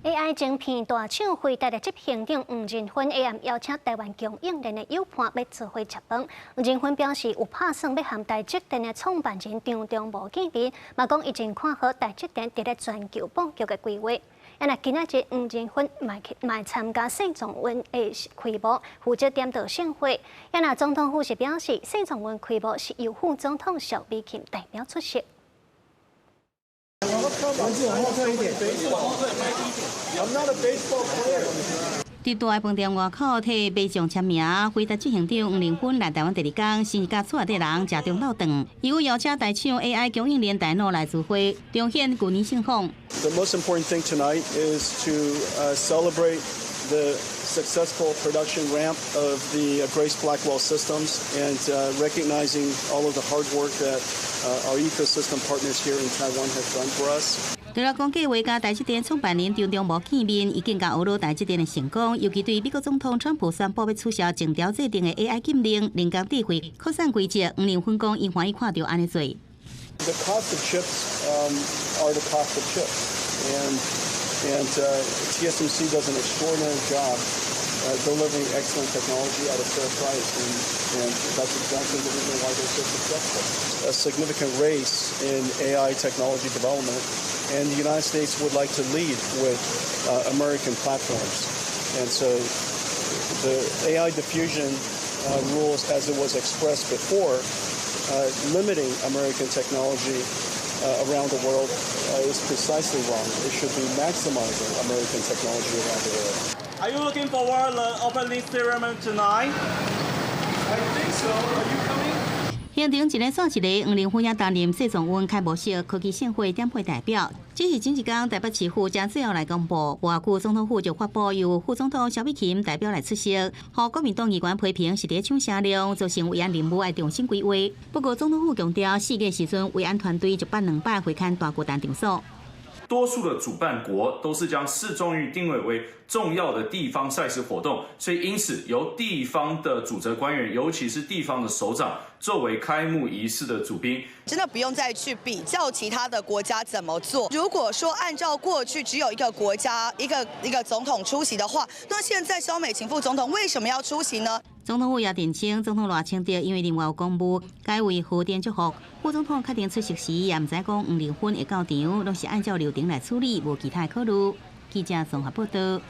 AI 晶片大厂辉达的执行长黄仁勋 AM 邀请台湾供应链的友伴要做伙吃饭。黄仁勋表示有打算要和台积电的创办人张忠谋见面，嘛讲已经看好台积电伫咧全球布局的规划。那今仔日黄仁勋嘛参加沈从文的开幕，负责点导盛会。那总统府是表示，沈从文开幕是由副总统邵美琴代表出席。 伫大饭店外口替买上签名，辉达执行长黄仁勋来台湾第二天，先甲厝内底人食中昼饭。伊有邀請台廠 AI 供應鏈大佬來助會，彰顯舊年盛況。The most important thing tonight is to celebrate the successful production ramp of the Grace Blackwell systems and recognizing all of the hard work that our ecosystem partners here in Taiwan have done for us. 除了讲计划甲台积電創辦人張忠謀見面，已經甲學到台積電的成功，尤其對美國總統川普宣布要取消前條制定的 AI 禁令，人工智慧擴散規則，黃仁勳講因歡喜看到安尼做。The cost of chips are the cost of chips, and TSMC does an extraordinary job delivering excellent technology at a fair price, and that's exactly the reason why they're so successful. A significant race in AI technology development, and the United States would like to lead with American platforms. And so the AI diffusion rules, as it was expressed before, limiting American technology around the world is precisely wrong. It should be maximizing American technology around the world. Are you looking forward to the opening ceremony tonight? I think so. Are you coming? 行程一个算一个，黄仁勳也擔任世宗文開幕式科技盛會點配代表。這是前一天台北市府將最後來公布，外國總統府就發布由副總統蕭美琴代表來出席，和國民黨議員批評是在搶聲量，造成維安任務要重新規劃。不過總統府強調，4月時陣維安團隊就辦2擺會看大巨蛋場所。 多数的主办国都是将世宗运定位为重要的地方赛事活动，所以因此由地方的主责官员，尤其是地方的首长，作为开幕仪式的主宾。真的不用再去比较其他的国家怎么做。如果说按照过去只有一个国家一个总统出席的话，那现在萧美琴副总统为什么要出席呢？ 总统府也澄清，总统赖清德因为另外有公务，改为贺电祝福。副总统确定出席时，也唔知讲黄仁勳会到场，拢是按照流程来处理，无其他考虑。记者综合报道。